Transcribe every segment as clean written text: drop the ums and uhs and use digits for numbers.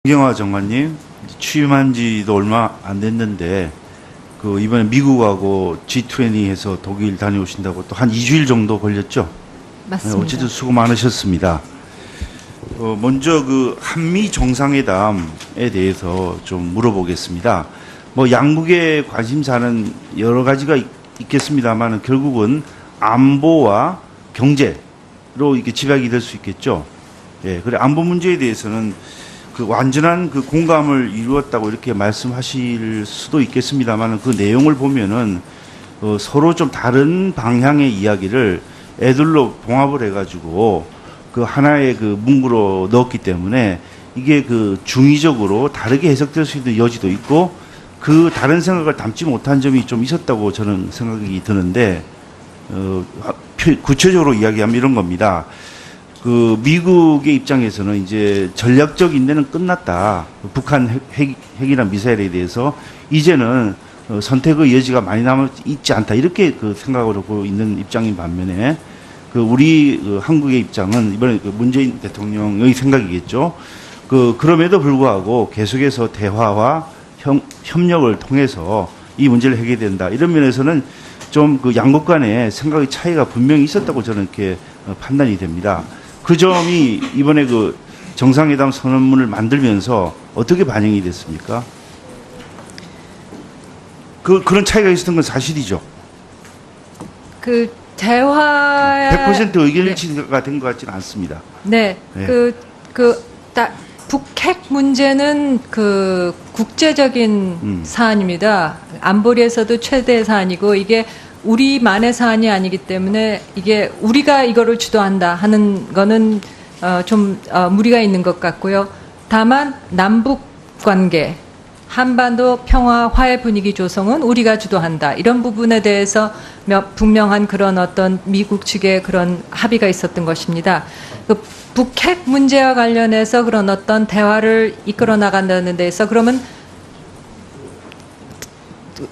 김경화 장관님 취임한 지도 얼마 안 됐는데 이번에 미국하고 G20에서 독일 다녀오신다고 또 한 2주일 정도 걸렸죠? 맞습니다. 어쨌든 수고 많으셨습니다. 먼저 한미 정상회담에 대해서 좀 물어보겠습니다. 양국의 관심사는 여러 가지가 있겠습니다만 결국은 안보와 경제로 이렇게 집약이 될 수 있겠죠. 예, 그래 안보 문제에 대해서는 완전한 공감을 이루었다고 이렇게 말씀하실 수도 있겠습니다만 그 내용을 보면은 서로 좀 다른 방향의 이야기를 애들로 봉합을 해가지고 하나의 문구로 넣었기 때문에 이게 중의적으로 다르게 해석될 수 있는 여지도 있고 다른 생각을 담지 못한 점이 좀 있었다고 저는 생각이 드는데 구체적으로 이야기하면 이런 겁니다. 미국의 입장에서는 이제 전략적 인내는 끝났다. 북한 핵이나 미사일에 대해서 이제는 선택의 여지가 많이 남아 있지 않다. 이렇게 생각을 하고 있는 입장인 반면에 우리 한국의 입장은 이번에 문재인 대통령의 생각이겠죠. 그럼에도 불구하고 계속해서 대화와 협력을 통해서 이 문제를 해결된다. 이런 면에서는 좀 양국 간의 생각의 차이가 분명히 있었다고 저는 이렇게 판단이 됩니다. 그 점이 이번에 정상회담 선언문을 만들면서 어떻게 반영이 됐습니까? 그런 차이가 있었던 건 사실이죠. 대화 100% 의견 일치가 된 것 같지는 않습니다. 네, 네. 북핵 문제는 국제적인 사안입니다. 안보리에서도 최대 사안이고 이게 우리만의 사안이 아니기 때문에 이게 우리가 이거를 주도한다 하는 거는 좀 무리가 있는 것 같고요. 다만 남북 관계, 한반도 평화 화해 분위기 조성은 우리가 주도한다. 이런 부분에 대해서 분명한 그런 어떤 미국 측의 그런 합의가 있었던 것입니다. 북핵 문제와 관련해서 그런 어떤 대화를 이끌어 나간다는 데서 그러면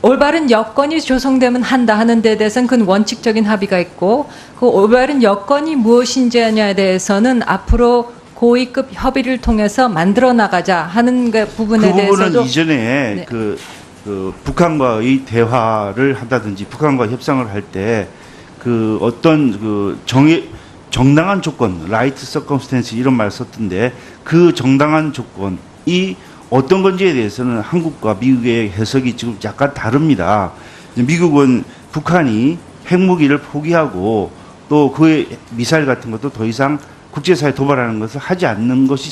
올바른 여건이 조성되면 한다 하는 데 대해서는 그건 원칙적인 합의가 있고 올바른 여건이 무엇인지에 대해서는 앞으로 고위급 협의를 통해서 만들어 나가자 하는 부분에 대해서도 그 부분은 이전에 네. 북한과의 대화를 한다든지 북한과 협상을 할 때 어떤 정당한 조건, right circumstance 이런 말 썼던데 정당한 조건이 어떤 건지에 대해서는 한국과 미국의 해석이 지금 약간 다릅니다. 미국은 북한이 핵무기를 포기하고 또 그의 미사일 같은 것도 더 이상 국제사회에 도발하는 것을 하지 않는 것이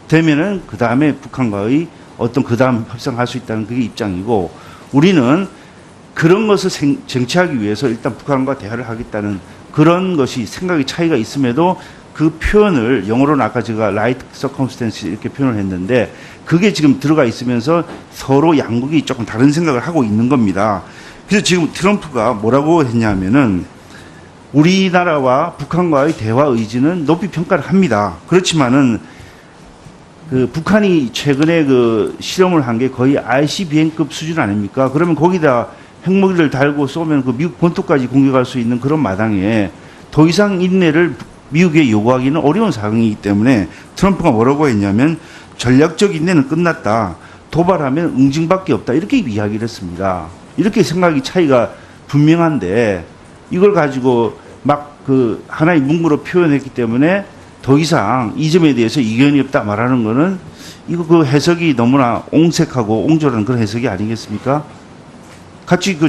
되면은 그 다음에 북한과의 어떤 그 다음 협상할 수 있다는 그게 입장이고 우리는 그런 것을 쟁취하기 위해서 일단 북한과 대화를 하겠다는 그런 것이 생각의 차이가 있음에도 그 표현을 영어로는 아까 제가 right circumstance 이렇게 표현을 했는데 그게 지금 들어가 있으면서 서로 양국이 조금 다른 생각을 하고 있는 겁니다. 그래서 지금 트럼프가 뭐라고 했냐면은 우리나라와 북한과의 대화 의지는 높이 평가를 합니다. 그렇지만은 북한이 최근에 실험을 한 게 거의 ICBM급 수준 아닙니까? 그러면 거기다 핵무기를 달고 쏘면 미국 본토까지 공격할 수 있는 그런 마당에 더 이상 인내를 미국에 요구하기는 어려운 상황이기 때문에 트럼프가 뭐라고 했냐면 전략적 인내는 끝났다. 도발하면 응징밖에 없다. 이렇게 이야기를 했습니다. 이렇게 생각이 차이가 분명한데 이걸 가지고 하나의 문구로 표현했기 때문에 더 이상 이 점에 대해서 이견이 없다 말하는 거는 이거 해석이 너무나 옹색하고 옹졸한 그런 해석이 아니겠습니까? 같이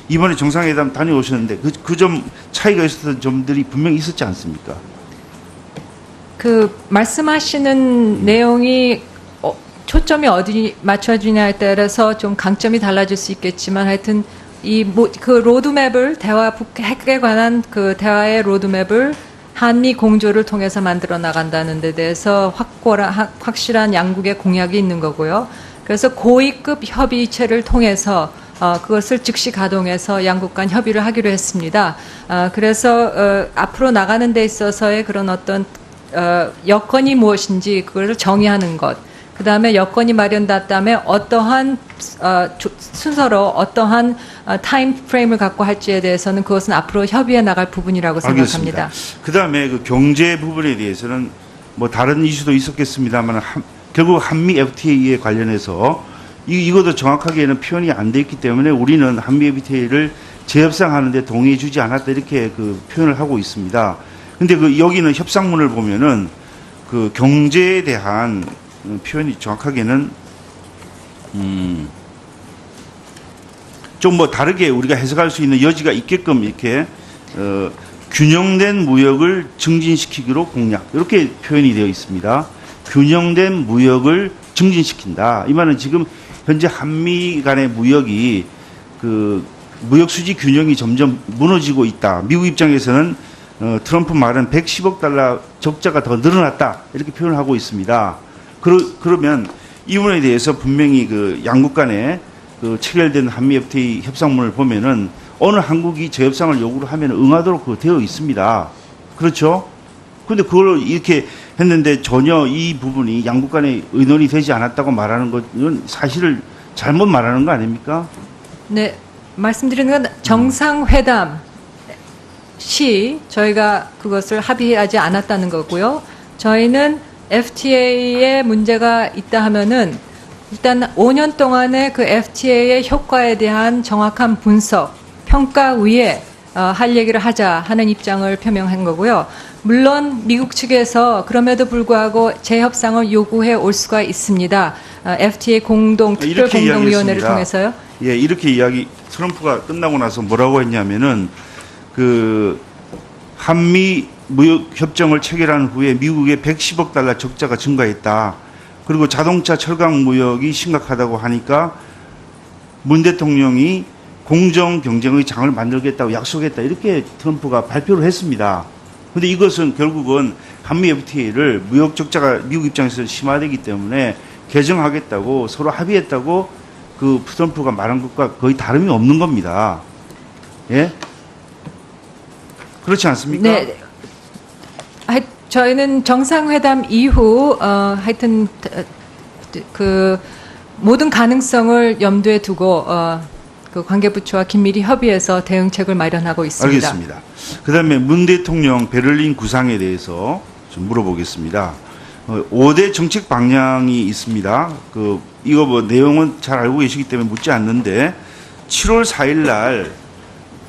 이번에 정상회담 다녀오셨는데 그 점 차이가 있었던 점들이 분명히 있었지 않습니까? 말씀하시는 내용이 초점이 어디 맞춰지냐에 따라서 좀 강점이 달라질 수 있겠지만 하여튼 로드맵을 북핵에 관한 대화의 로드맵을 한미 공조를 통해서 만들어 나간다는 데 대해서 확실한 양국의 공약이 있는 거고요. 그래서 고위급 협의체를 통해서 그것을 즉시 가동해서 양국 간 협의를 하기로 했습니다. 그래서 앞으로 나가는 데 있어서의 그런 어떤 여건이 무엇인지 그걸 정의하는 것. 그 다음에 여건이 마련됐다면 어떠한 순서로 어떠한 타임 프레임을 갖고 할지에 대해서는 그것은 앞으로 협의해 나갈 부분이라고 생각합니다. 그 다음에 경제 부분에 대해서는 다른 이슈도 있었겠습니다만 결국 한미 FTA에 관련해서 이것도 정확하게는 표현이 안 돼 있기 때문에 우리는 한미 FTA를 재협상하는데 동의해 주지 않았다 이렇게 그 표현을 하고 있습니다. 근데 그 여기는 협상문을 보면은 그 경제에 대한 표현이 정확하게는 좀 뭐 다르게 우리가 해석할 수 있는 여지가 있게끔 이렇게 균형된 무역을 증진시키기로 공약 이렇게 표현이 되어 있습니다. 균형된 무역을 증진시킨다. 이 말은 지금 현재 한미 간의 무역이 그 무역 수지 균형이 점점 무너지고 있다. 미국 입장에서는 트럼프 말은 110억 달러 적자가 더 늘어났다 이렇게 표현을 하고 있습니다. 그러면 이 부분에 대해서 분명히 그 양국 간에 그 체결된 한미 FTA 협상문을 보면은 어느 한국이 재협상을 요구를 하면 응하도록 그 되어 있습니다. 그렇죠? 근데 그걸 이렇게 했는데 전혀 이 부분이 양국 간에 의논이 되지 않았다고 말하는 것은 사실을 잘못 말하는 거 아닙니까? 네, 말씀드리는 건 정상회담 시 저희가 그것을 합의하지 않았다는 거고요. 저희는 FTA에 문제가 있다 하면은 일단 5년 동안의 그 FTA의 효과에 대한 정확한 분석, 평가 위에 할 얘기를 하자 하는 입장을 표명한 거고요. 물론 미국 측에서 그럼에도 불구하고 재협상을 요구해 올 수가 있습니다. FTA 특별 공동위원회를 통해서요. 예, 이렇게 트럼프가 끝나고 나서 뭐라고 했냐면은 그 한미 무역 협정을 체결한 후에 미국의 110억 달러 적자가 증가했다. 그리고 자동차 철강 무역이 심각하다고 하니까 문 대통령이 공정 경쟁의 장을 만들겠다고 약속했다. 이렇게 트럼프가 발표를 했습니다. 그런데 이것은 결국은 한미 FTA를 무역 적자가 미국 입장에서 심화되기 때문에 개정하겠다고 서로 합의했다고 그 트럼프가 말한 것과 거의 다름이 없는 겁니다. 예? 그렇지 않습니까? 네. 저희는 정상회담 이후 하여튼 그 모든 가능성을 염두에 두고 그 관계부처와 긴밀히 협의해서 대응책을 마련하고 있습니다. 알겠습니다. 그다음에 문 대통령 베를린 구상에 대해서 좀 물어보겠습니다. 5대 정책 방향이 있습니다. 이거 뭐 내용은 잘 알고 계시기 때문에 묻지 않는데 7월 4일 날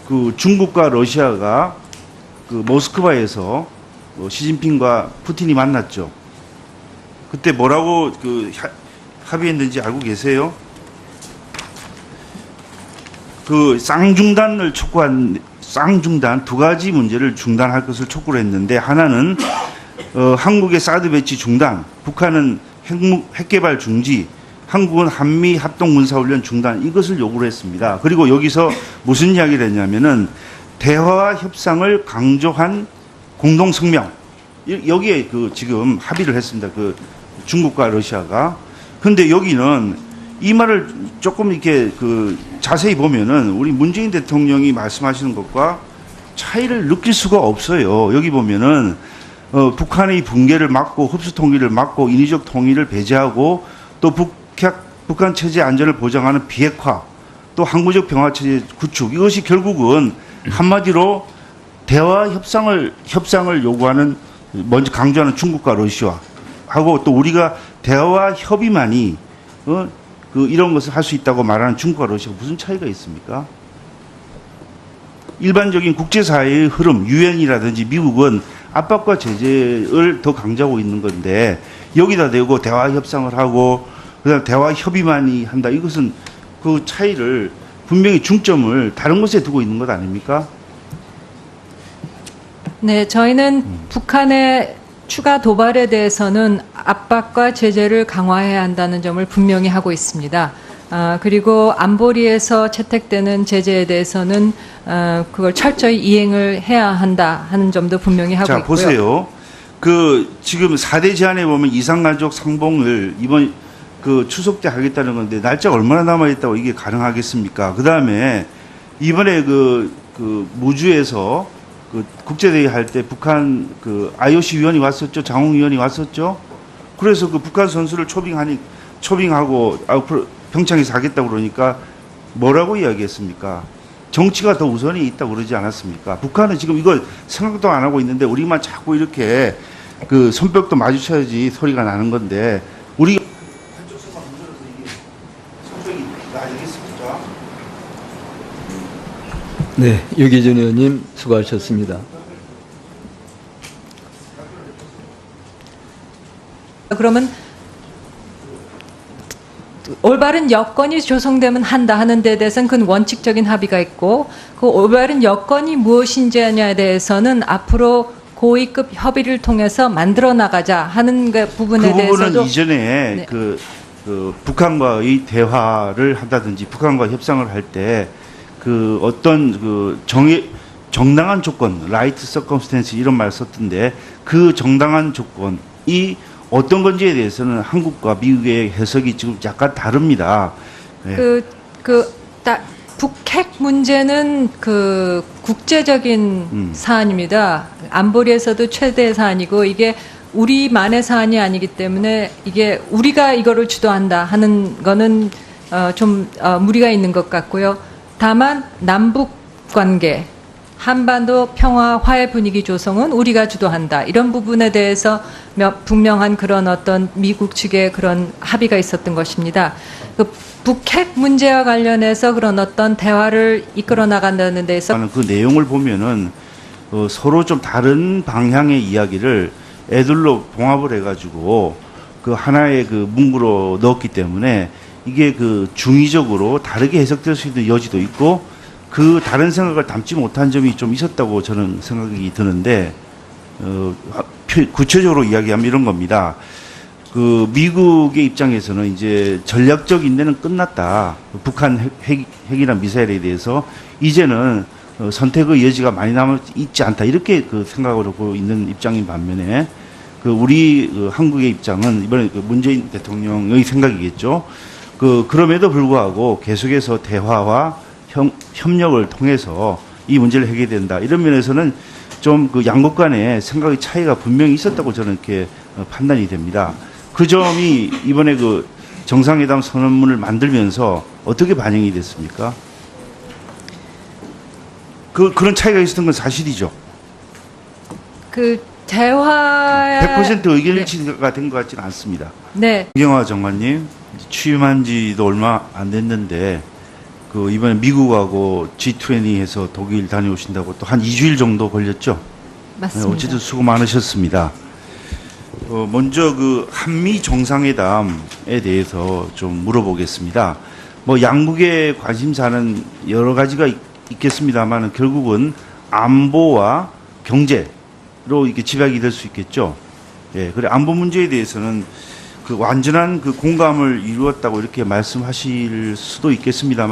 그 중국과 러시아가 그 모스크바에서 시진핑과 푸틴이 만났죠. 그때 뭐라고 합의했는지 알고 계세요? 그 쌍중단을 촉구한 쌍중단 두 가지 문제를 중단할 것을 촉구를 했는데 하나는 한국의 사드 배치 중단, 북한은 핵개발 중지, 한국은 한미 합동 군사훈련 중단 이것을 요구를 했습니다. 그리고 여기서 무슨 이야기를 했냐면은 대화와 협상을 강조한 공동 성명 여기에 지금 합의를 했습니다. 중국과 러시아가. 근데 여기는 이 말을 조금 이렇게 자세히 보면은 우리 문재인 대통령이 말씀하시는 것과 차이를 느낄 수가 없어요. 여기 보면은 북한의 붕괴를 막고 흡수 통일을 막고 인위적 통일을 배제하고 또 북한 체제 안전을 보장하는 비핵화 또 항구적 평화 체제 구축 이것이 결국은 한마디로 대화 협상을 요구하는 먼저 강조하는 중국과 러시아하고 또 우리가 대화와 협의만이 이런 것을 할 수 있다고 말하는 중국과 러시아가 무슨 차이가 있습니까? 일반적인 국제사회의 흐름, 유엔이라든지 미국은 압박과 제재를 더 강조하고 있는 건데 여기다 대고 대화 협상을 하고 그다음 대화 협의만이 한다. 이것은 그 차이를 분명히 중점을 다른 곳에 두고 있는 것 아닙니까? 네, 저희는 북한의 추가 도발에 대해서는 압박과 제재를 강화해야 한다는 점을 분명히 하고 있습니다. 그리고 안보리에서 채택되는 제재에 대해서는 그걸 철저히 이행을 해야 한다 하는 점도 분명히 하고 있고요. 자, 보세요. 지금 4대 제안에 보면 이산가족 상봉을 이번 추석 때 하겠다는 건데 날짜가 얼마나 남아있다고 이게 가능하겠습니까? 그 다음에 이번에 무주에서 국제대회 할 때 북한 IOC 위원이 왔었죠. 장홍 위원이 왔었죠. 그래서 북한 선수를 초빙하고 평창에서 하겠다고 그러니까 뭐라고 이야기했습니까? 정치가 더 우선이 있다고 그러지 않았습니까? 북한은 지금 이걸 생각도 안 하고 있는데 우리만 자꾸 이렇게 손뼉도 마주쳐야지 소리가 나는 건데 우리 한쪽 손만 흔들어서 이게 성적이 나아지겠습니까? 네, 유기준 의원님 수고하셨습니다. 그러면 올바른 여건이 조성되면 한다 하는 데 대해서는 그건 원칙적인 합의가 있고, 그 올바른 여건이 무엇인지에 대해서는 앞으로 고위급 협의를 통해서 만들어 나가자 하는 그 부분에 그 부분은 대해서도 이전에 네. 그 북한과의 대화를 한다든지 북한과 협상을 할 때 그 어떤 그 정당한 조건, 라이트 서컴스텐스 이런 말 썼던데, 그 정당한 조건이 어떤 건지에 대해서는 한국과 미국의 해석이 지금 약간 다릅니다. 네. 북핵 문제는 그 국제적인 사안입니다. 안보리에서도 최대 사안이고, 이게 우리만의 사안이 아니기 때문에 이게 우리가 이거를 주도한다 하는 거는 무리가 있는 것 같고요. 다만 남북 관계, 한반도 평화 화해 분위기 조성은 우리가 주도한다, 이런 부분에 대해서 분명한 그런 어떤 미국 측의 그런 합의가 있었던 것입니다. 그 북핵 문제와 관련해서 그런 어떤 대화를 이끌어 나간다는 데서 그 내용을 보면은 서로 좀 다른 방향의 이야기를 애들로 봉합을 해가지고 그 하나의 그 문구로 넣었기 때문에 이게 그 중의적으로 다르게 해석될 수 있는 여지도 있고, 그 다른 생각을 담지 못한 점이 좀 있었다고 저는 생각이 드는데, 구체적으로 이야기하면 이런 겁니다. 그 미국의 입장에서는 이제 전략적 인내는 끝났다. 북한 핵이나 미사일에 대해서 이제는 선택의 여지가 많이 남아 있지 않다, 이렇게 그 생각을 하고 있는 입장인 반면에, 그 우리 한국의 입장은 이번에 그 문재인 대통령의 생각이겠죠. 그럼에도 불구하고 계속해서 대화와 협력을 통해서 이 문제를 해결된다, 이런 면에서는 좀 그 양국 간의 생각의 차이가 분명히 있었다고 저는 이렇게 판단이 됩니다. 그 점이 이번에 그 정상회담 선언문을 만들면서 어떻게 반영이 됐습니까? 그런 차이가 있었던 건 사실이죠. 그 대화 100% 의견 일치가 된 것 같지는 않습니다. 네. 김경화 정관님, 취임한 지도 얼마 안 됐는데 그 이번에 미국하고 G20에서 독일 다녀오신다고 또 한 2주일 정도 걸렸죠? 맞습니다. 네, 어쨌든 수고 많으셨습니다. 먼저 그 한미 정상회담에 대해서 좀 물어보겠습니다. 뭐 양국의 관심사는 여러 가지가 있겠습니다만 결국은 안보와 경제로 이렇게 집약이 될 수 있겠죠. 예, 그래 안보 문제에 대해서는 그 완전한 그 공감을 이루었다고 이렇게 말씀하실 수도 있겠습니다만.